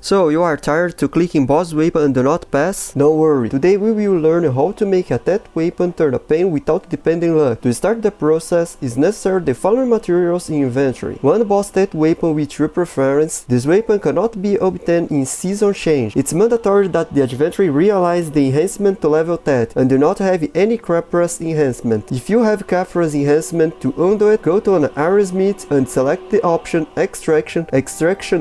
So, you are tired to clicking boss weapon and do not pass? Don't worry, today we will learn how to make a that weapon turn a pain without depending luck. To start the process, is necessary the following materials in inventory. 1 boss that weapon with your preference. This weapon cannot be obtained in season change. It's mandatory that the adventure realize the enhancement to level 10 and do not have any Crapras enhancement. If you have Crapras enhancement, to undo it, go to an Arismith and select the option Extraction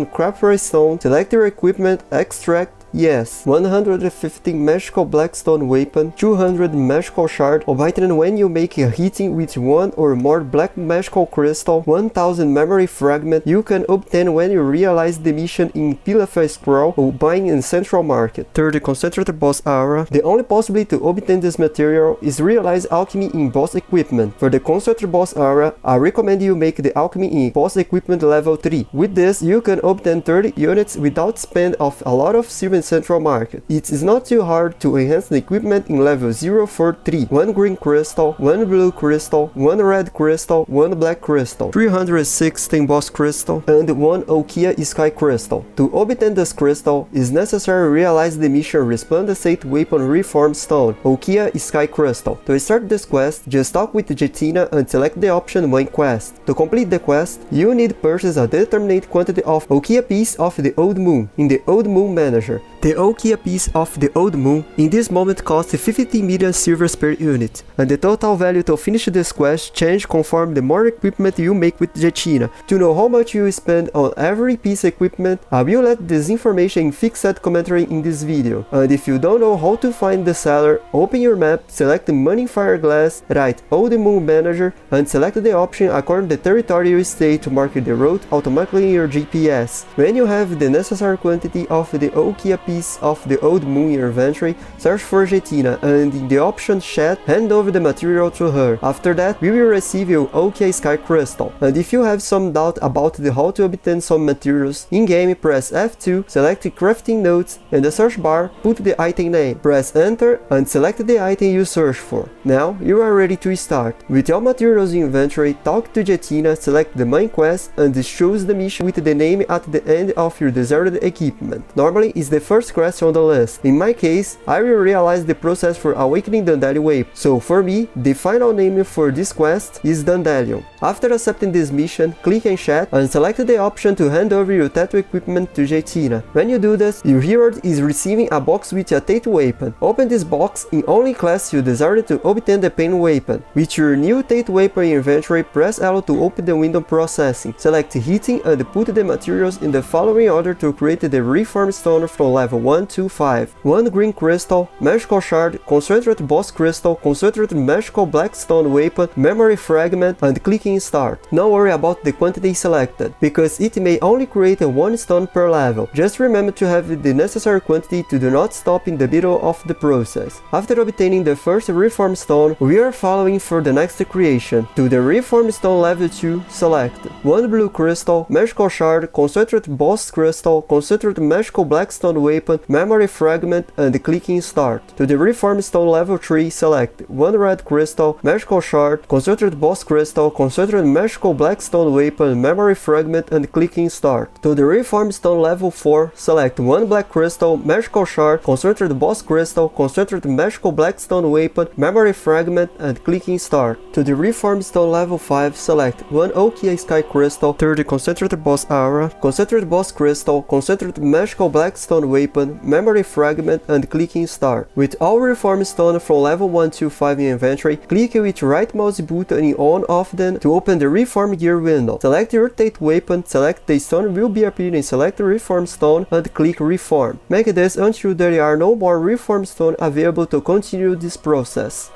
Crapras Stone, select your equipment, extract, yes. 115 magical blackstone weapon, 200 magical shard, obtained when you make a hitting with 1 or more black magical crystal, 1000 memory fragment you can obtain when you realize the mission in Pilafel Scroll or buying in Central Market. 30 concentrated boss aura. The only possibility to obtain this material is realize alchemy in boss equipment. For the concentrated boss aura, I recommend you make the alchemy in boss equipment level 3. With this, you can obtain 30 units without spend of a lot of silver in Central Market. It is not too hard to enhance the equipment in level 0 for 3. 1 green crystal, 1 blue crystal, 1 red crystal, 1 black crystal, 316 boss crystal, and 1 Okia sky crystal. To obtain this crystal, is necessary to realize the mission Resplendent Weapon Reform Stone, Okia sky crystal. To start this quest, just talk with Jettina and select the option 1 quest. To complete the quest, you need to purchase a determinate quantity of Okia piece of the Old Moon in the Old Moon Manager. The Okia piece of the Old Moon in this moment costs 50 million silvers per unit, and the total value to finish this quest change conform the more equipment you make with Jettina. To know how much you spend on every piece of equipment, I will let this information in fixed commentary in this video. And if you don't know how to find the seller, open your map, select the Money Fire Glass, write Old Moon Manager, and select the option according to the territory you stay to mark the road automatically in your GPS. When you have the necessary quantity of the Okia piece of the Old Moon in your inventory, search for Jettina and in the option chat, hand over the material to her. After that, we will receive your Okia Sky Crystal. And if you have some doubt about how to obtain some materials, in-game press F2, select crafting notes, and the search bar, put the item name, press enter, and select the item you search for. Now, you are ready to start. With all materials in inventory, talk to Jettina, select the main quest, and choose the mission with the name at the end of your desired equipment. Normally, it's the first quest on the list. In my case, I will realize the process for awakening Dandelion Weapon. So for me, the final name for this quest is Dandelion. After accepting this mission, click in chat and select the option to hand over your tattoo equipment to Jettina. When you do this, your hero is receiving a box with a tattoo weapon. Open this box in only class you desire to obtain the pain weapon. With your new tattoo weapon in inventory, press L to open the window processing. Select hitting and put the materials in the following order to create the reform stone from level 1 to 5. 1 green crystal, magical shard, concentrated boss crystal, concentrated magical blackstone weapon, memory fragment, and clicking start. Don't worry about the quantity selected, because it may only create 1 stone per level. Just remember to have the necessary quantity to do not stop in the middle of the process. After obtaining the first reform stone, we are following for the next creation. To the reform stone level 2, select 1 blue crystal, magical shard, concentrated boss crystal, concentrated magical blackstone weapon, memory fragment, and clicking start. To the reform stone level 3, select 1 red crystal, magical shard, concentrated boss crystal, concentrated magical blackstone weapon, memory fragment, and clicking start. To the reform stone level 4, select 1 black crystal, magical shard, concentrated boss crystal, concentrated magical blackstone weapon, memory fragment, and clicking start. To the reform stone level 5, select 1 Okia sky crystal, 30 concentrated boss aura, concentrated boss crystal, concentrated magical blackstone weapon, memory fragment, and clicking start. With all reform stone from level 1 to 5 in inventory, click with right mouse button in on of them to open the reform gear window. Select your tattoo weapon, select the stone will be appearing in select reform stone, and click reform. Make this until there are no more reform stone available to continue this process.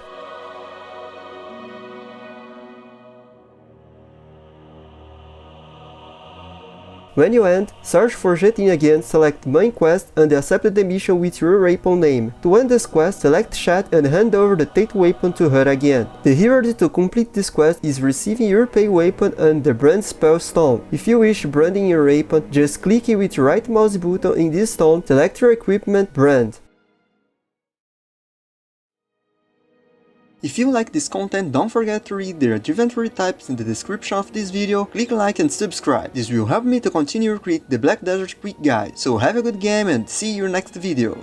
When you end, search for Jettina again, select main quest, and accept the mission with your weapon name. To end this quest, select chat and hand over the tattoo weapon to her again. The reward to complete this quest is receiving your pay weapon and the brand spell stone. If you wish branding your weapon, just click with right mouse button in this stone, select your equipment brand. If you like this content, don't forget to read the adventure types in the description of this video, click like and subscribe. This will help me to continue to create the Black Desert Quick Guide. So have a good game and see you next video.